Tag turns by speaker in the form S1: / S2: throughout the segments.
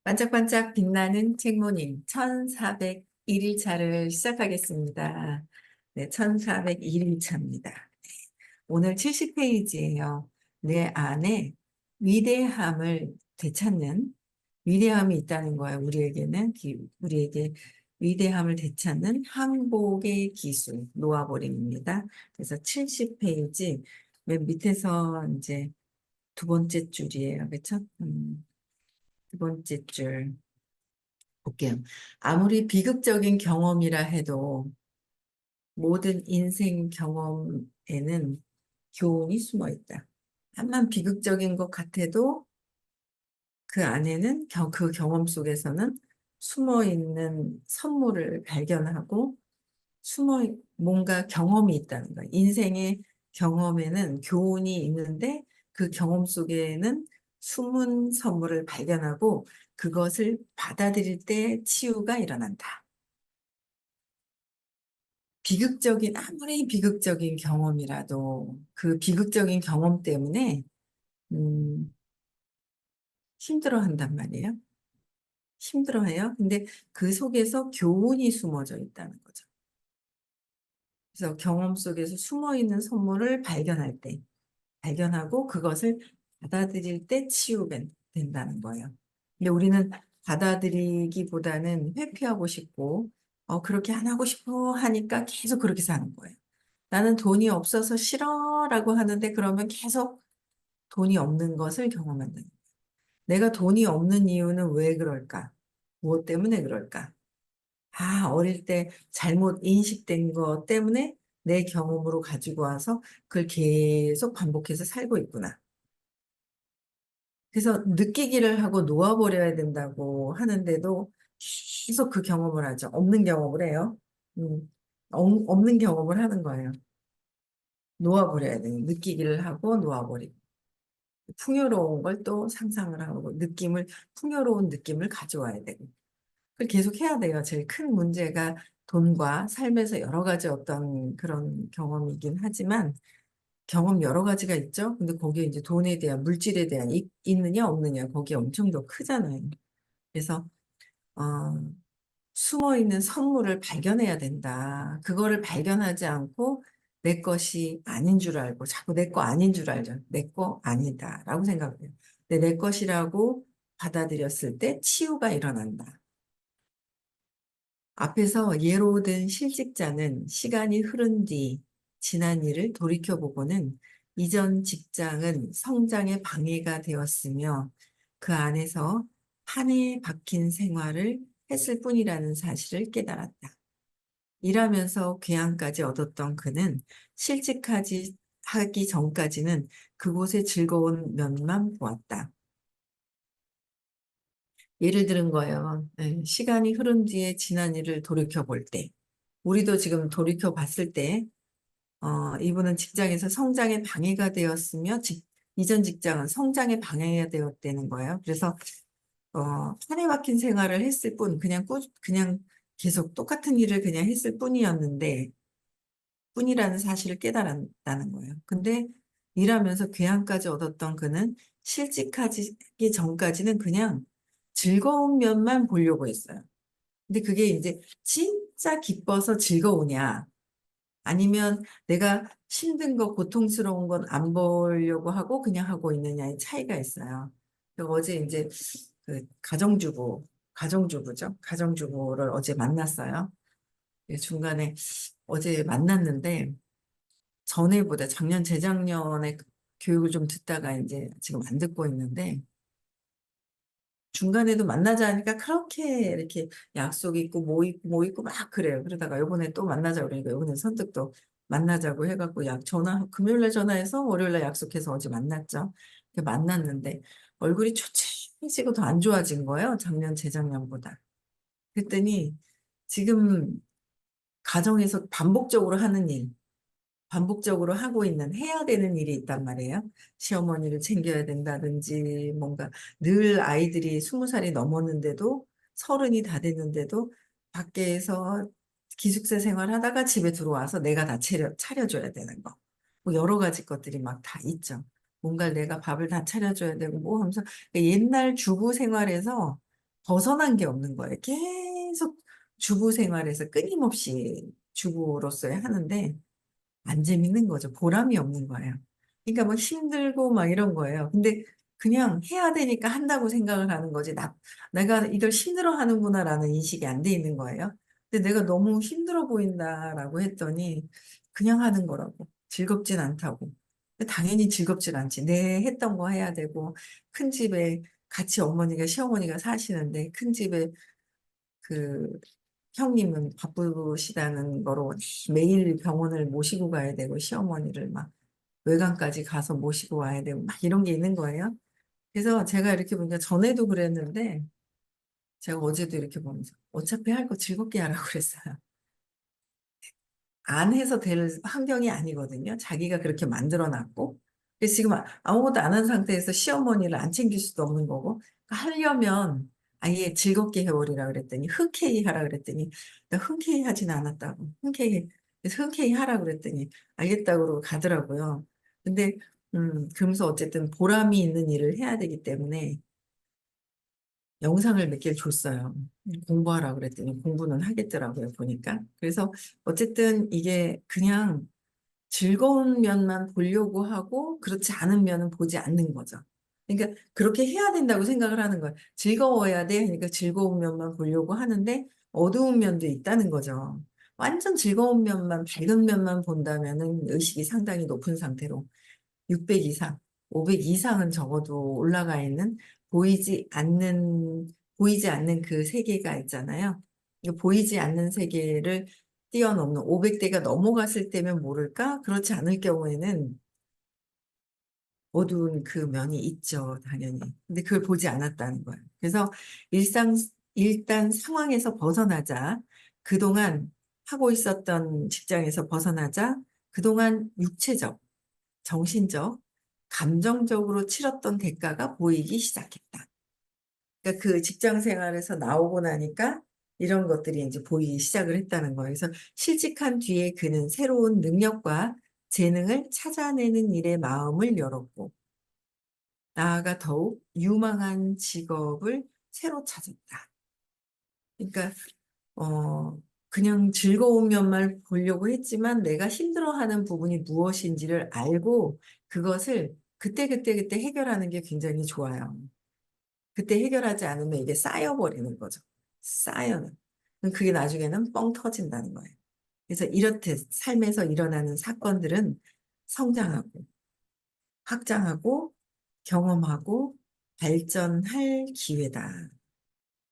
S1: 반짝반짝 빛나는 책모님 1401일차를 시작하겠습니다. 네, 1401일차입니다. 오늘 70페이지예요. 내 안에 위대함을 되찾는 위대함이 있다는 거예요. 우리에게 위대함을 되찾는 항복의 기술 놓아버림입니다. 그래서 70페이지 맨 밑에서 이제 두 번째 줄이에요. 그렇죠? 두 번째 줄. 볼게요. 아무리 비극적인 경험이라 해도 모든 인생 경험에는 교훈이 숨어 있다. 암만 비극적인 것 같아도 그 안에는 그 경험 속에서는 숨어 있는 선물을 발견하고 뭔가 경험이 있다는 거예요. 인생의 경험에는 교훈이 있는데 그 경험 속에는 숨은 선물을 발견하고 그것을 받아들일 때 치유가 일어난다. 아무리 비극적인 경험이라도 그 비극적인 경험 때문에, 음, 힘들어 한단 말이에요. 힘들어해요. 근데 그 속에서 교훈이 숨어져 있다는 거죠. 그래서 경험 속에서 숨어 있는 선물을 발견하고 그것을 받아들일 때 치유가 된다는 거예요. 근데 우리는 받아들이기보다는 회피하고 싶고, 그렇게 안 하고 싶어 하니까 계속 그렇게 사는 거예요. 나는 돈이 없어서 싫어라고 하는데 그러면 계속 돈이 없는 것을 경험한다. 내가 돈이 없는 이유는 왜 그럴까? 무엇 때문에 그럴까? 어릴 때 잘못 인식된 것 때문에 내 경험으로 가지고 와서 그걸 계속 반복해서 살고 있구나. 그래서 느끼기를 하고 놓아버려야 된다고 하는데도 계속 그 경험을 하죠. 없는 경험을 해요. 없는 경험을 하는 거예요. 놓아버려야 돼요. 느끼기를 하고 놓아버리고. 풍요로운 걸 또 상상을 하고 풍요로운 느낌을 가져와야 되고. 그걸 계속 해야 돼요. 제일 큰 문제가 돈과 삶에서 여러 가지 어떤 그런 경험이긴 하지만 경험 여러 가지가 있죠. 근데 거기에 이제 돈에 대한 물질에 대한 있느냐 없느냐 거기 엄청 더 크잖아요. 그래서 어, 숨어 있는 선물을 발견해야 된다. 그거를 발견하지 않고 내 것이 아닌 줄 알고 자꾸 내 거 아닌 줄 알죠. 내 거 아니다라고 생각해요. 근데 내 것이라고 받아들였을 때 치유가 일어난다. 앞에서 예로 든 실직자는 시간이 흐른 뒤 지난 일을 돌이켜보고는 이전 직장은 성장에 방해가 되었으며 그 안에서 판에 박힌 생활을 했을 뿐이라는 사실을 깨달았다. 일하면서 괴양까지 얻었던 그는 하기 전까지는 그곳의 즐거운 면만 보았다. 예를 들은 거예요. 시간이 흐른 뒤에 지난 일을 돌이켜 볼 때. 우리도 지금 돌이켜 봤을 때, 이분은 직장에서 성장에 방해가 되었으며, 이전 직장은 성장에 방해가 되었다는 거예요. 그래서, 판에 박힌 생활을 했을 뿐, 그냥 계속 똑같은 일을 그냥 했을 뿐이라는 사실을 깨달았다는 거예요. 근데 일하면서 괴양까지 얻었던 그는 실직하기 전까지는 그냥 즐거운 면만 보려고 했어요. 근데 그게 이제 진짜 기뻐서 즐거우냐, 아니면 내가 힘든 거, 고통스러운 건 안 보려고 하고 그냥 하고 있느냐의 차이가 있어요. 그리고 어제 이제 그 가정주부죠. 가정주부를 어제 만났어요. 중간에 어제 만났는데 작년, 재작년에 교육을 좀 듣다가 이제 지금 안 듣고 있는데 중간에도 만나자 하니까 그렇게 이렇게 약속 있고 뭐 있고 막 그래요. 그러다가 요번에 또 만나자 그러니까 요번에 선뜻 또 만나자고 해갖고 금요일날 전화해서 월요일날 약속해서 어제 만났죠. 만났는데 얼굴이 초췌해지고 더 안 좋아진 거예요. 작년, 재작년보다. 그랬더니 지금 가정에서 반복적으로 해야 되는 일이 있단 말이에요. 시어머니를 챙겨야 된다든지, 뭔가 늘 아이들이 20살이 넘었는데도, 30이 다 됐는데도, 밖에서 기숙사 생활하다가 집에 들어와서 내가 다 차려줘야 되는 거. 뭐 여러 가지 것들이 막 다 있죠. 뭔가 내가 밥을 다 차려줘야 되고, 뭐 하면서 옛날 주부 생활에서 벗어난 게 없는 거예요. 계속 주부 생활에서 끊임없이 주부로서의 하는데 안 재밌는 거죠. 보람이 없는 거예요. 그러니까 뭐 힘들고 막 이런 거예요. 근데 그냥 해야 되니까 한다고 생각을 하는 거지. 내가 이걸 힘들어 하는구나라는 인식이 안 돼 있는 거예요. 근데 내가 너무 힘들어 보인다라고 했더니 그냥 하는 거라고. 즐겁진 않다고. 근데 당연히 즐겁진 않지. 내 했던 거 해야 되고 큰 집에 같이 어머니가 시어머니가 사시는데 큰 집에 그 형님은 바쁘시다는 거로 매일 병원을 모시고 가야 되고 시어머니를 막 외관까지 가서 모시고 와야 되고 막 이런 게 있는 거예요. 그래서 제가 이렇게 보니까 전에도 그랬는데 제가 어제도 이렇게 보면서 어차피 할 거 즐겁게 하라고 그랬어요. 안 해서 될 환경이 아니거든요. 자기가 그렇게 만들어 놨고. 그래서 지금 아무것도 안 한 상태에서 시어머니를 안 챙길 수도 없는 거고. 그러니까 하려면 아예 즐겁게 해버리라 그랬더니 흔쾌히 하라 그랬더니 나 흔쾌히 하진 않았다고. 흔쾌히 그래서 흔쾌히 하라 그랬더니 알겠다고 그러고 가더라고요. 근데 그러면서 어쨌든 보람이 있는 일을 해야 되기 때문에 영상을 몇 개를 줬어요. 공부하라 그랬더니 공부는 하겠더라고요, 보니까. 그래서 어쨌든 이게 그냥 즐거운 면만 보려고 하고 그렇지 않은 면은 보지 않는 거죠. 그러니까 그렇게 해야 된다고 생각을 하는 거예요. 즐거워야 돼. 그러니까 즐거운 면만 보려고 하는데 어두운 면도 있다는 거죠. 완전 즐거운 면만, 밝은 면만 본다면은 의식이 상당히 높은 상태로 600 이상, 500 이상은 적어도 올라가 있는 보이지 않는 그 세계가 있잖아요. 이 보이지 않는 세계를 뛰어넘는 500대가 넘어갔을 때면 모를까? 그렇지 않을 경우에는 어두운 그 면이 있죠, 당연히. 근데 그걸 보지 않았다는 거예요. 그래서 일상, 일단 상황에서 벗어나자. 그동안 하고 있었던 직장에서 벗어나자. 그동안 육체적, 정신적, 감정적으로 치렀던 대가가 보이기 시작했다. 그러니까 그 직장 생활에서 나오고 나니까 이런 것들이 이제 보이기 시작을 했다는 거예요. 그래서 실직한 뒤에 그는 새로운 능력과 재능을 찾아내는 일에 마음을 열었고, 나아가 더욱 유망한 직업을 새로 찾았다. 그러니까 그냥 즐거운 면만 보려고 했지만 내가 힘들어하는 부분이 무엇인지를 알고 그것을 그때 해결하는 게 굉장히 좋아요. 그때 해결하지 않으면 이게 쌓여버리는 거죠. 쌓여는. 그럼 그게 나중에는 뻥 터진다는 거예요. 그래서 이렇듯 삶에서 일어나는 사건들은 성장하고 확장하고 경험하고 발전할 기회다.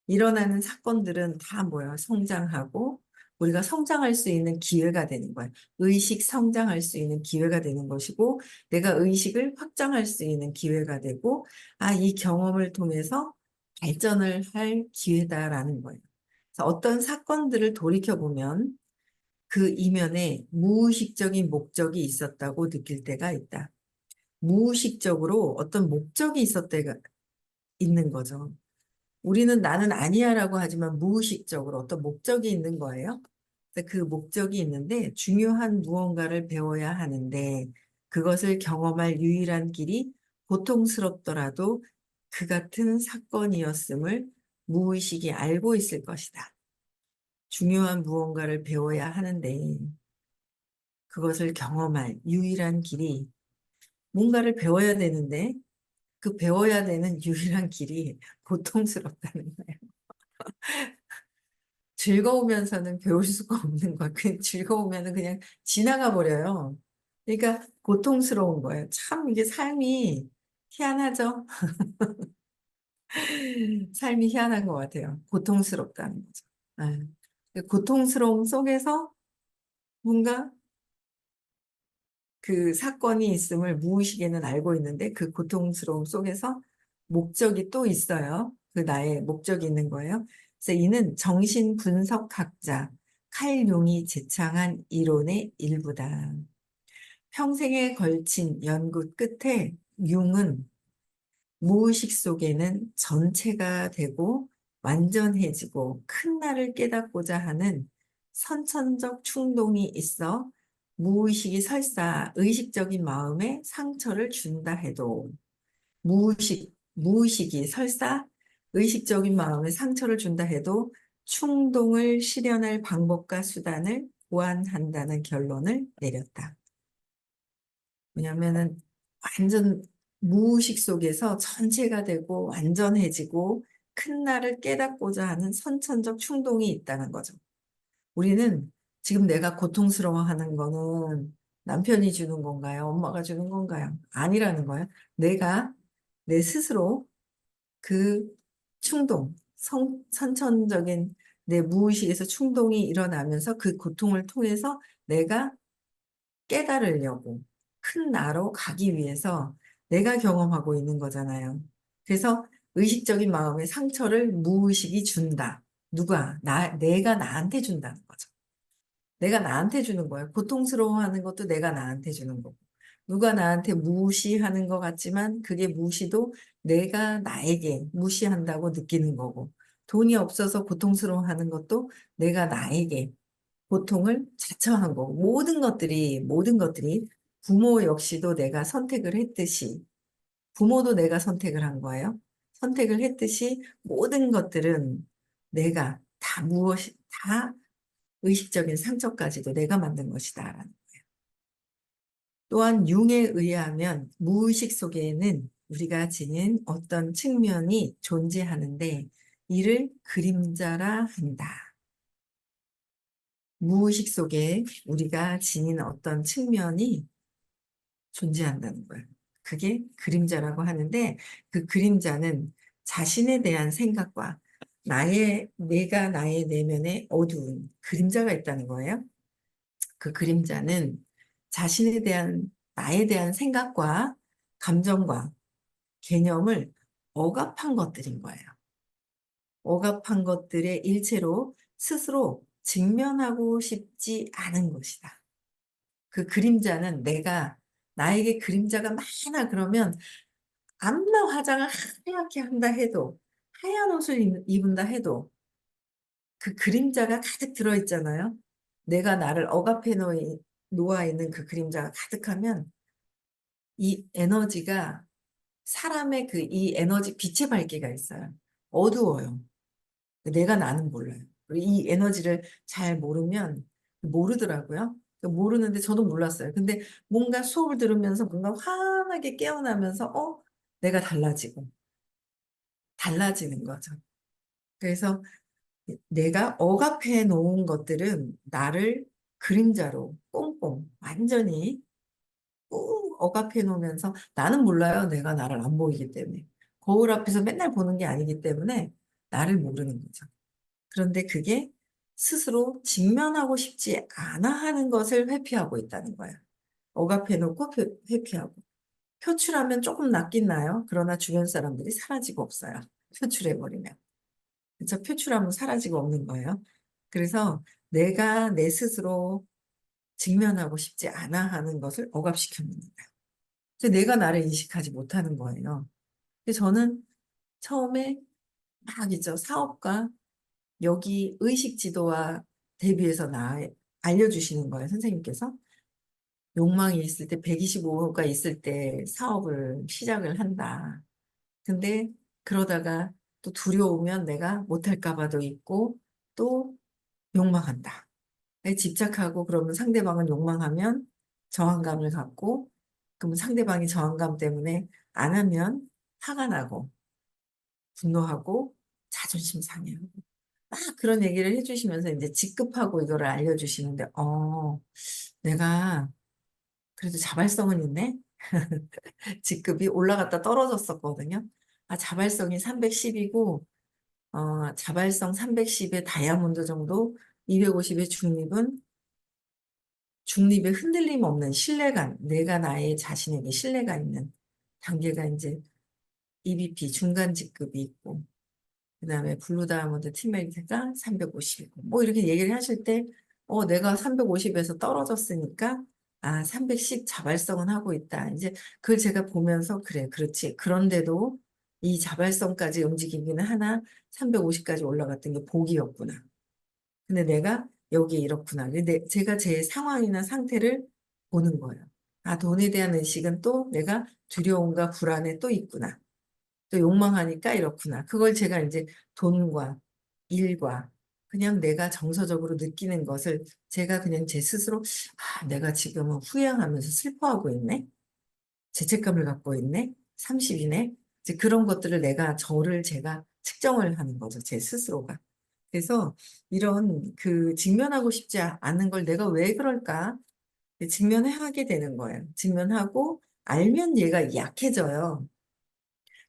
S1: 일어나는 사건들은 다 뭐야? 성장하고 우리가 성장할 수 있는 기회가 되는 거야. 의식 성장할 수 있는 기회가 되는 것이고 내가 의식을 확장할 수 있는 기회가 되고 이 경험을 통해서 발전을 할 기회다라는 거예요. 그래서 어떤 사건들을 돌이켜보면 그 이면에 무의식적인 목적이 있었다고 느낄 때가 있다. 무의식적으로 어떤 목적이 있었다가 있는 거죠. 우리는 나는 아니야라고 하지만 무의식적으로 어떤 목적이 있는 거예요. 그래서 그 목적이 있는데 중요한 무언가를 배워야 하는데 그것을 경험할 유일한 길이 고통스럽더라도 그 같은 사건이었음을 무의식이 알고 있을 것이다. 중요한 무언가를 배워야 하는데 그것을 경험할 유일한 길이 뭔가를 배워야 되는데 그 배워야 되는 유일한 길이 고통스럽다는 거예요. 즐거우면서는 배울 수가 없는 거야. 그 즐거우면은 그냥 지나가 버려요. 그러니까 고통스러운 거예요. 참 이게 삶이 희한하죠? 삶이 희한한 것 같아요. 고통스럽다는 거죠. 예. 그 고통스러움 속에서 뭔가 그 사건이 있음을 무의식에는 알고 있는데 그 고통스러움 속에서 목적이 또 있어요. 그 나의 목적이 있는 거예요. 그래서 이는 정신 분석학자 칼 융이 제창한 이론의 일부다. 평생에 걸친 연구 끝에 융은 무의식 속에는 전체가 되고 완전해지고 큰 나를 깨닫고자 하는 선천적 충동이 있어 무의식이 설사 의식적인 마음에 상처를 준다 해도 무의식이 설사 의식적인 마음에 상처를 준다 해도 충동을 실현할 방법과 수단을 보완한다는 결론을 내렸다. 왜냐면은 완전 무의식 속에서 전체가 되고 완전해지고 큰 나를 깨닫고자 하는 선천적 충동이 있다는 거죠. 우리는 지금 내가 고통스러워하는 거는 남편이 주는 건가요? 엄마가 주는 건가요? 아니라는 거예요. 내가 내 스스로 그 충동, 선천적인 내 무의식에서 충동이 일어나면서 그 고통을 통해서 내가 깨달으려고 큰 나로 가기 위해서 내가 경험하고 있는 거잖아요. 그래서 의식적인 마음의 상처를 무의식이 준다. 누가? 내가 나한테 준다는 거죠. 내가 나한테 주는 거예요. 고통스러워하는 것도 내가 나한테 주는 거고. 누가 나한테 무시하는 것 같지만 그게 무시도 내가 나에게 무시한다고 느끼는 거고. 돈이 없어서 고통스러워하는 것도 내가 나에게 고통을 자처한 거고. 모든 것들이 부모 역시도 내가 선택을 했듯이 부모도 내가 선택을 한 거예요. 선택을 했듯이 모든 것들은 내가 다 의식적인 상처까지도 내가 만든 것이다. 또한 융에 의하면 무의식 속에는 우리가 지닌 어떤 측면이 존재하는데 이를 그림자라 한다. 무의식 속에 우리가 지닌 어떤 측면이 존재한다는 거예요. 그게 그림자라고 하는데 그 그림자는 자신에 대한 생각과 내가 나의 내면에 어두운 그림자가 있다는 거예요. 그 그림자는 나에 대한 생각과 감정과 개념을 억압한 것들인 거예요. 억압한 것들의 일체로 스스로 직면하고 싶지 않은 것이다. 그 그림자는 나에게 그림자가 많아 그러면 암만 화장을 하얗게 한다 해도 하얀 옷을 입은다 해도 그 그림자가 가득 들어있잖아요. 내가 나를 억압해 놓아 있는 그 그림자가 가득하면 이 에너지가 사람의 이 에너지 빛의 밝기가 있어요. 어두워요. 나는 몰라요. 그리고 이 에너지를 잘 모르더라고요. 모르는데 저도 몰랐어요. 근데 뭔가 수업을 들으면서 뭔가 환하게 깨어나면서 내가 달라지는 거죠. 그래서 내가 억압해 놓은 것들은 나를 그림자로 꽁꽁 완전히 꾹 억압해 놓으면서 나는 몰라요. 내가 나를 안 보이기 때문에. 거울 앞에서 맨날 보는 게 아니기 때문에 나를 모르는 거죠. 그런데 그게 스스로 직면하고 싶지 않아 하는 것을 회피하고 있다는 거예요. 억압해 놓고 회피하고. 표출하면 조금 낫긴 나요. 그러나 주변 사람들이 사라지고 없어요. 표출해 버리면. 그쵸? 표출하면 사라지고 없는 거예요. 그래서 내가 내 스스로 직면하고 싶지 않아 하는 것을 억압시켜 놓는 거예요. 그래서 내가 나를 인식하지 못하는 거예요. 근데 저는 처음에 막 있죠. 사업가 여기 의식 지도와 대비해서 알려주시는 거예요. 선생님께서. 욕망이 있을 때 125가 있을 때 사업을 시작을 한다. 근데 그러다가 또 두려우면 내가 못할까 봐도 있고 또 욕망한다. 집착하고 그러면 상대방은 욕망하면 저항감을 갖고 그러면 상대방이 저항감 때문에 안 하면 화가 나고 분노하고 자존심 상해하고 막 그런 얘기를 해주시면서 이제 직급하고 이거를 알려주시는데 내가 그래도 자발성은 있네. 직급이 올라갔다 떨어졌었거든요. 자발성이 310이고 자발성 310의 다이아몬드 정도 250의 중립에 흔들림 없는 신뢰감, 내가 나의 자신에게 신뢰가 있는 단계가 이제 EBP 중간 직급이 있고, 그 다음에 블루 다이아몬드 팀메이트가 350이고, 뭐 이렇게 얘기를 하실 때, 내가 350에서 떨어졌으니까, 310 자발성은 하고 있다. 이제 그걸 제가 보면서, 그래, 그렇지. 그런데도 이 자발성까지 움직이기는 하나, 350까지 올라갔던 게 복이었구나. 근데 내가 여기 이렇구나. 근데 제가 제 상황이나 상태를 보는 거예요. 돈에 대한 의식은 또 내가 두려움과 불안에 또 있구나. 또 욕망하니까 이렇구나. 그걸 제가 이제 돈과 일과 그냥 내가 정서적으로 느끼는 것을 제가 그냥 제 스스로 내가 지금은 후회하면서 슬퍼하고 있네. 죄책감을 갖고 있네. 30이네. 이제 그런 것들을 저를 제가 측정을 하는 거죠. 제 스스로가. 그래서 이런 직면하고 싶지 않은 걸 내가 왜 그럴까? 직면하게 되는 거예요. 직면하고 알면 얘가 약해져요.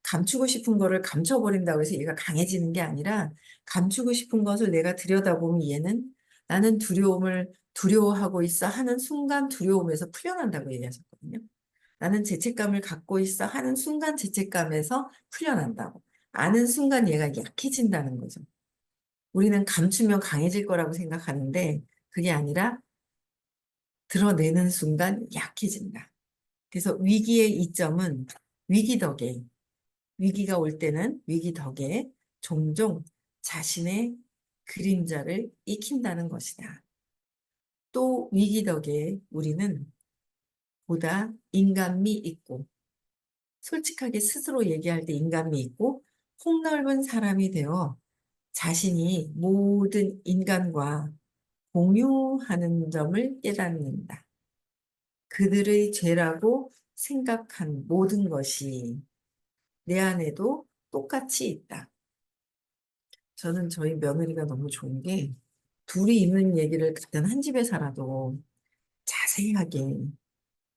S1: 감추고 싶은 거를 감춰버린다고 해서 얘가 강해지는 게 아니라 감추고 싶은 것을 내가 들여다보면 얘는 나는 두려움을 두려워하고 있어 하는 순간 두려움에서 풀려난다고 얘기하셨거든요. 나는 죄책감을 갖고 있어 하는 순간 죄책감에서 풀려난다고. 아는 순간 얘가 약해진다는 거죠. 우리는 감추면 강해질 거라고 생각하는데 그게 아니라 드러내는 순간 약해진다. 그래서 위기의 이점은 위기 덕에, 위기가 올 때는 위기 덕에 종종 자신의 그림자를 익힌다는 것이다. 또 위기 덕에 우리는 보다 인간미 있고 솔직하게 스스로 얘기할 때 인간미 있고 폭넓은 사람이 되어 자신이 모든 인간과 공유하는 점을 깨닫는다. 그들의 죄라고 생각한 모든 것이 내 안에도 똑같이 있다. 저는 저희 며느리가 너무 좋은 게 둘이 있는 얘기를 같은 한 집에 살아도 자세하게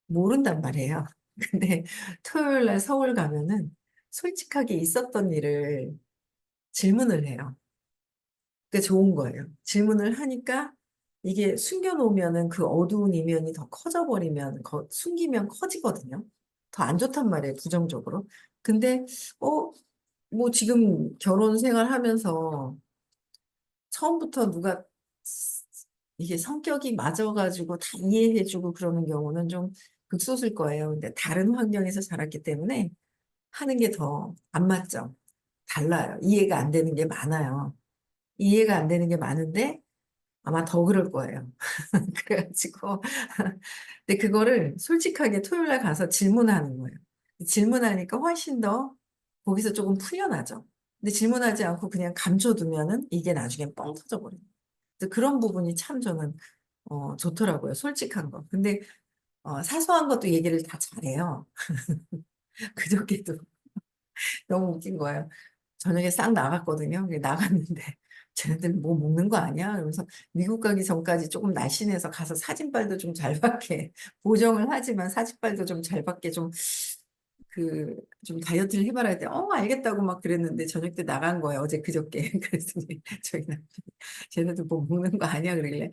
S1: 모른단 말이에요. 근데 토요일 날 서울 가면은 솔직하게 있었던 일을 질문을 해요. 그게 좋은 거예요. 질문을 하니까 이게 숨겨놓으면은 그 어두운 이면이 더 커져버리면, 숨기면 커지거든요. 더 안 좋단 말이에요, 부정적으로. 근데, 어, 뭐 지금 결혼 생활 하면서 처음부터 누가 이게 성격이 맞아가지고 다 이해해주고 그러는 경우는 좀 극소수일 거예요. 근데 다른 환경에서 자랐기 때문에 하는 게 더 안 맞죠. 달라요. 이해가 안 되는 게 많아요. 이해가 안 되는 게 많은데 아마 더 그럴 거예요. 그래가지고 근데 그거를 솔직하게 토요일 날 가서 질문하는 거예요. 질문하니까 훨씬 더 거기서 조금 풀려나죠. 근데 질문하지 않고 그냥 감춰두면은 이게 나중에 뻥 터져버려요. 그래서 그런 부분이 참 저는 좋더라고요. 솔직한 거. 근데 사소한 것도 얘기를 다 잘해요. 그저께도 너무 웃긴 거예요. 저녁에 싹 나갔거든요. 나갔는데 쟤네들 뭐 먹는 거 아니야? 그러면서 미국 가기 전까지 조금 날씬해서 가서 사진빨도 좀 잘 받게 보정을 하지만 사진빨도 좀 잘 받게 좀 다이어트를 해봐라 했더니 알겠다고 막 그랬는데 저녁 때 나간 거예요. 어제 그저께. 그랬더니 저희 남편이 쟤네들 뭐 먹는 거 아니야? 그러길래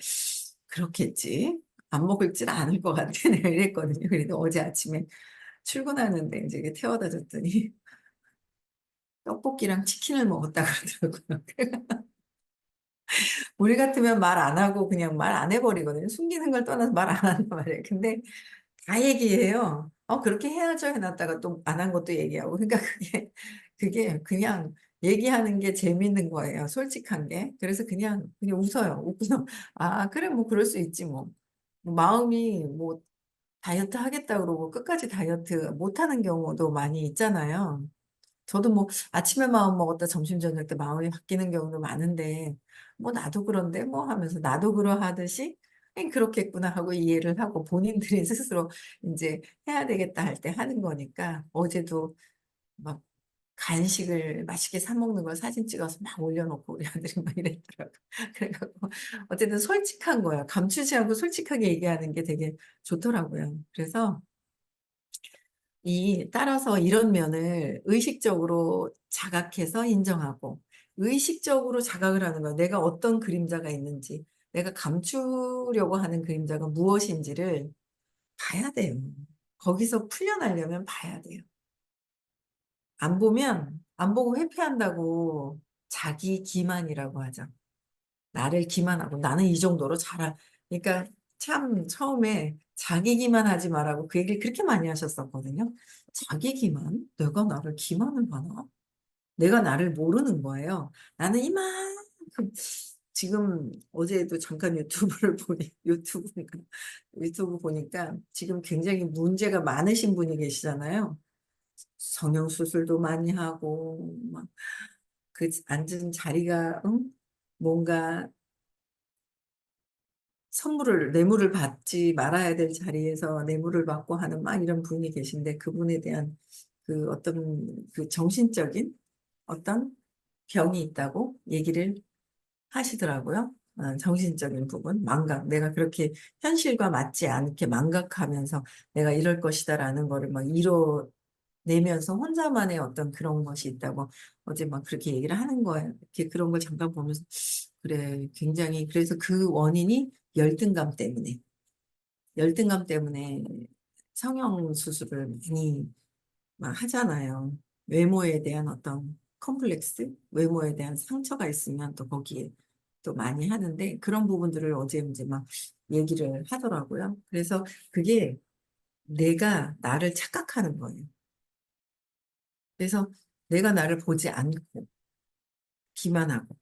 S1: 그렇겠지. 안 먹을진 않을 것 같아. 내가 이랬거든요. 그래도 어제 아침에 출근하는데 이제 태워다 줬더니 떡볶이랑 치킨을 먹었다 그러더라고요. 우리 같으면 말 안 하고 그냥 말 안 해버리거든요. 숨기는 걸 떠나서 말 안 한단 말이에요. 근데 다 얘기해요. 그렇게 해야죠 해놨다가 또 안 한 것도 얘기하고. 그러니까 그게 그냥 얘기하는 게 재밌는 거예요. 솔직한 게. 그래서 그냥 웃어요. 웃고서, 그래, 뭐, 그럴 수 있지, 뭐. 마음이 뭐, 다이어트 하겠다 그러고 끝까지 다이어트 못하는 경우도 많이 있잖아요. 저도 뭐 아침에 마음 먹었다 점심 저녁 때 마음이 바뀌는 경우도 많은데 뭐 나도 그런데 뭐 하면서 나도 그러하듯이 그렇겠구나 하고 이해를 하고 본인들이 스스로 이제 해야 되겠다 할 때 하는 거니까 어제도 막 간식을 맛있게 사 먹는 걸 사진 찍어서 막 올려놓고 우리 아들이 막 이랬더라고. 그래갖고 어쨌든 솔직한 거야. 감추지 않고 솔직하게 얘기하는 게 되게 좋더라고요. 그래서 따라서 이런 면을 의식적으로 자각해서 인정하고, 의식적으로 자각을 하는 거야. 내가 어떤 그림자가 있는지, 내가 감추려고 하는 그림자가 무엇인지를 봐야 돼요. 거기서 풀려나려면 봐야 돼요. 안 보고 회피한다고 자기 기만이라고 하죠. 나를 기만하고 나는 이 정도로 그러니까 참 처음에 자기 기만하지 말라고 그 얘기를 그렇게 많이 하셨었거든요. 자기 기만? 내가 나를 기만을 하나? 내가 나를 모르는 거예요. 나는 이만큼 지금 어제도 잠깐 유튜브를 보니 유튜브 보니까 지금 굉장히 문제가 많으신 분이 계시잖아요. 성형수술도 많이 하고, 막, 그 앉은 자리가, 응? 뭔가 뇌물을 받지 말아야 될 자리에서 뇌물을 받고 하는 막 이런 분이 계신데 그분에 대한 그 어떤 그 정신적인 어떤 병이 있다고 얘기를 하시더라고요. 정신적인 부분, 망각. 내가 그렇게 현실과 맞지 않게 망각하면서 내가 이럴 것이다라는 거를 막 이뤄내면서 혼자만의 어떤 그런 것이 있다고 어제 막 그렇게 얘기를 하는 거예요. 이렇게 그런 걸 잠깐 보면서 그래, 굉장히 그래서 그 원인이 열등감 때문에 열등감 때문에 성형 수술을 많이 막 하잖아요. 외모에 대한 어떤 컴플렉스, 외모에 대한 상처가 있으면 또 거기에 또 많이 하는데 그런 부분들을 어제 이제 막 얘기를 하더라고요. 그래서 그게 내가 나를 착각하는 거예요. 그래서 내가 나를 보지 않고 기만하고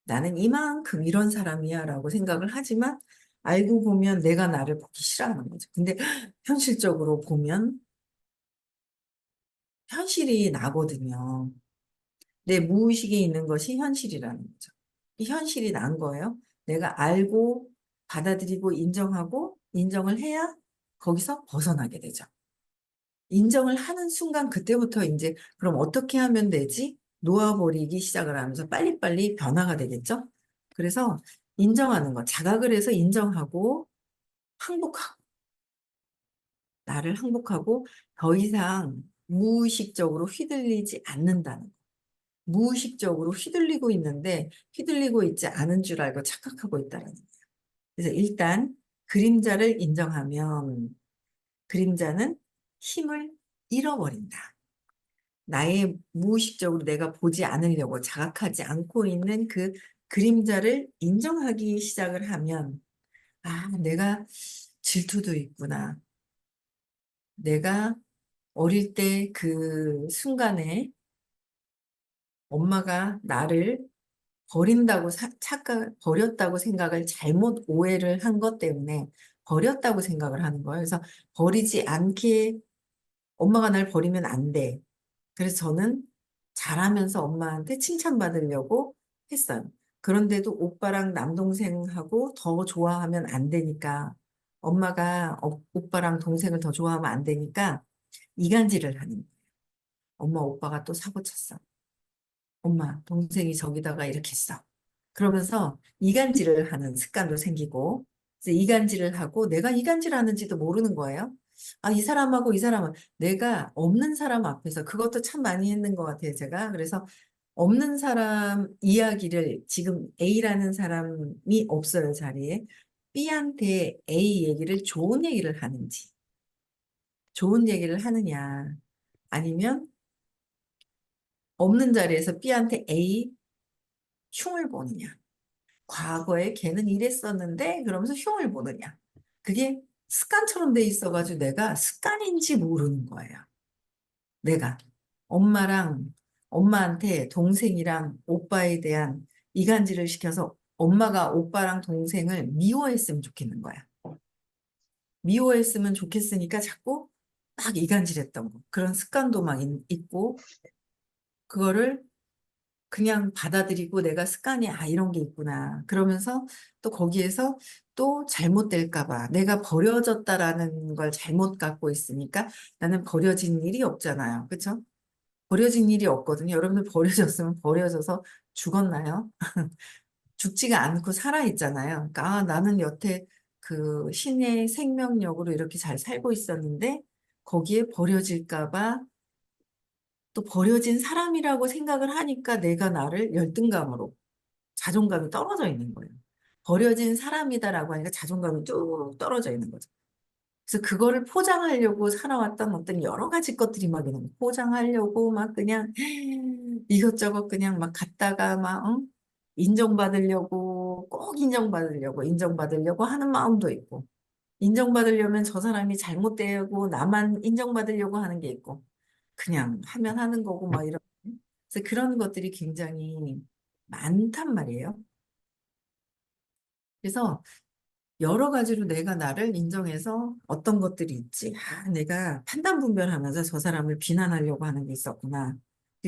S1: 나는 이만큼 이런 사람이야라고 생각을 하지만 알고 보면 내가 나를 보기 싫어하는 거죠. 근데 현실적으로 보면 현실이 나거든요. 내 무의식에 있는 것이 현실이라는 거죠. 이 현실이 난 거예요. 내가 알고 받아들이고 인정하고 인정을 해야 거기서 벗어나게 되죠. 인정을 하는 순간 그때부터 이제 그럼 어떻게 하면 되지? 놓아버리기 시작을 하면서 빨리빨리 변화가 되겠죠? 그래서 인정하는 것, 자각을 해서 인정하고 항복하고, 나를 항복하고 더 이상 무의식적으로 휘둘리지 않는다는 거. 무의식적으로 휘둘리고 있는데 휘둘리고 있지 않은 줄 알고 착각하고 있다는 거예요. 그래서 일단 그림자를 인정하면 그림자는 힘을 잃어버린다. 나의 무의식적으로 내가 보지 않으려고 자각하지 않고 있는 그 그림자를 인정하기 시작을 하면, 아, 내가 질투도 있구나. 내가 어릴 때 그 순간에 엄마가 나를 버렸다고 생각을 잘못 오해를 한 것 때문에 버렸다고 생각을 하는 거예요. 그래서 버리지 않게 엄마가 날 버리면 안 돼. 그래서 저는 잘하면서 엄마한테 칭찬받으려고 했어요. 그런데도 오빠랑 남동생하고 더 좋아하면 안 되니까 엄마가 오빠랑 동생을 더 좋아하면 안 되니까 이간질을 하는 거예요. 엄마 오빠가 또 사고 쳤어. 엄마 동생이 저기다가 이렇게 했어. 그러면서 이간질을 하는 습관도 생기고 이제 이간질을 하고 내가 이간질하는지도 모르는 거예요. 아, 이 사람하고 이 사람은 내가 없는 사람 앞에서 그것도 참 많이 했는 것 같아요, 제가. 그래서 없는 사람 이야기를 지금 A라는 사람이 없어요, 자리에. B한테 A 얘기를 좋은 얘기를 하는지, 좋은 얘기를 하느냐, 아니면 없는 자리에서 B한테 A 흉을 보느냐. 과거에 걔는 이랬었는데 그러면서 흉을 보느냐. 그게 습관처럼 돼 있어가지고 내가 습관인지 모르는 거예요. 내가 엄마한테 동생이랑 오빠에 대한 이간질을 시켜서 엄마가 오빠랑 동생을 미워했으면 좋겠는 거야. 미워했으면 좋겠으니까 자꾸 막 이간질했던 거. 그런 습관도 막 있고 그거를 그냥 받아들이고 내가 습관이 이런 게 있구나. 그러면서 또 거기에서 또 잘못될까 봐 내가 버려졌다라는 걸 잘못 갖고 있으니까 나는 버려진 일이 없잖아요. 그렇죠? 버려진 일이 없거든요. 여러분들 버려졌으면 버려져서 죽었나요? 죽지가 않고 살아 있잖아요. 그러니까 나는 여태 그 신의 생명력으로 이렇게 잘 살고 있었는데 거기에 버려질까 봐 또 버려진 사람이라고 생각을 하니까 내가 나를 열등감으로 자존감이 떨어져 있는 거예요. 버려진 사람이다라고 하니까 자존감이 쭉 떨어져 있는 거죠. 그래서 그거를 포장하려고 살아왔던 어떤 여러 가지 것들이 막 있는 거예요. 포장하려고 막 그냥 이것저것 그냥 막 갖다가 막 응? 인정받으려고 꼭 인정받으려고 하는 마음도 있고 인정받으려면 저 사람이 잘못되고 나만 인정받으려고 하는 게 있고 그냥 하면 하는 거고 막 이런 그래서 그런 것들이 굉장히 많단 말이에요. 그래서 여러 가지로 내가 나를 인정해서 어떤 것들이 있지. 아, 내가 판단 분별하면서 저 사람을 비난하려고 하는 게 있었구나.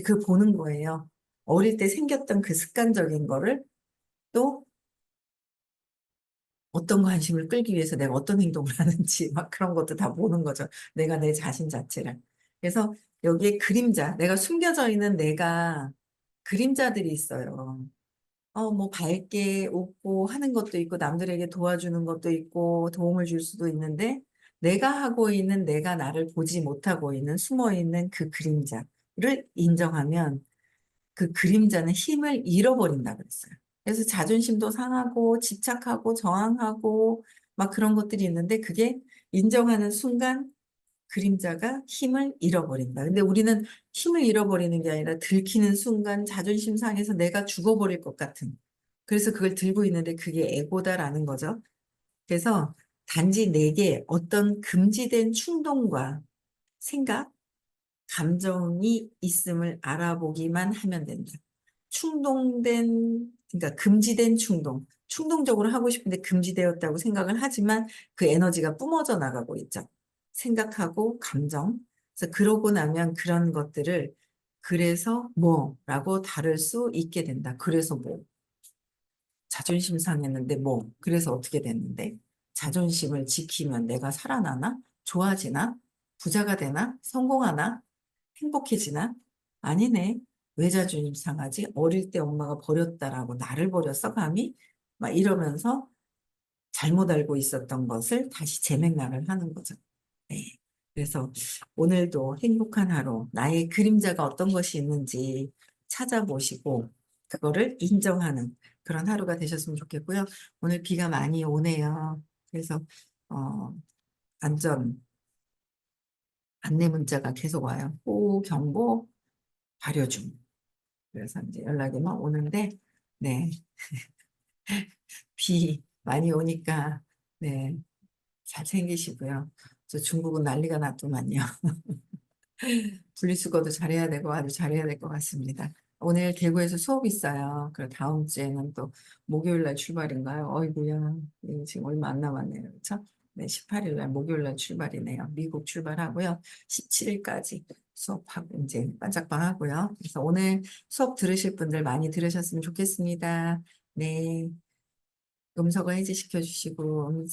S1: 그 보는 거예요. 어릴 때 생겼던 그 습관적인 거를 또 어떤 관심을 끌기 위해서 내가 어떤 행동을 하는지 막 그런 것도 다 보는 거죠. 내가 내 자신 자체를. 그래서 여기에 그림자, 내가 숨겨져 있는 내가 그림자들이 있어요. 뭐 밝게 웃고 하는 것도 있고 남들에게 도와주는 것도 있고 도움을 줄 수도 있는데 내가 하고 있는 내가 나를 보지 못하고 있는 숨어 있는 그 그림자를 인정하면 그 그림자는 힘을 잃어버린다 그랬어요. 그래서 자존심도 상하고 집착하고 저항하고 막 그런 것들이 있는데 그게 인정하는 순간 그림자가 힘을 잃어버린다. 근데 우리는 힘을 잃어버리는 게 아니라 들키는 순간 자존심 상해서 내가 죽어버릴 것 같은. 그래서 그걸 들고 있는데 그게 에고다라는 거죠. 그래서 단지 내게 어떤 금지된 충동과 생각, 감정이 있음을 알아보기만 하면 된다. 그러니까 금지된 충동. 충동적으로 하고 싶은데 금지되었다고 생각을 하지만 그 에너지가 뿜어져 나가고 있죠. 생각하고 감정. 그래서 그러고 나면 그런 것들을 그래서 뭐라고 다룰 수 있게 된다. 그래서 뭐. 자존심 상했는데 뭐. 그래서 어떻게 됐는데. 자존심을 지키면 내가 살아나나? 좋아지나? 부자가 되나? 성공하나? 행복해지나? 아니네. 왜 자존심 상하지? 어릴 때 엄마가 버렸다라고 나를 버렸어, 감히? 막 이러면서 잘못 알고 있었던 것을 다시 재맥락을 하는 거죠. 네. 그래서 오늘도 행복한 하루, 나의 그림자가 어떤 것이 있는지 찾아보시고, 그거를 인정하는 그런 하루가 되셨으면 좋겠고요. 오늘 비가 많이 오네요. 그래서, 어, 안전, 안내 문자가 계속 와요. 호우경보 발효 중. 그래서 이제 연락이 막 오는데, 네, 비 많이 오니까, 네, 잘 챙기시고요. 저 중국은 난리가 났더만요. 분리수거도 잘해야 되고 아주 잘해야 될 것 같습니다. 오늘 대구에서 수업 있어요. 그리고 다음 주에는 또 목요일 날 출발인가요? 어이구야. 지금 얼마 안 남았네요. 그렇죠? 네, 18일 날 목요일 날 출발이네요. 미국 출발하고요. 17일까지 수업하고 이제 반짝방 하고요. 그래서 오늘 수업 들으실 분들 많이 들으셨으면 좋겠습니다. 네. 음성어 해제시켜 주시고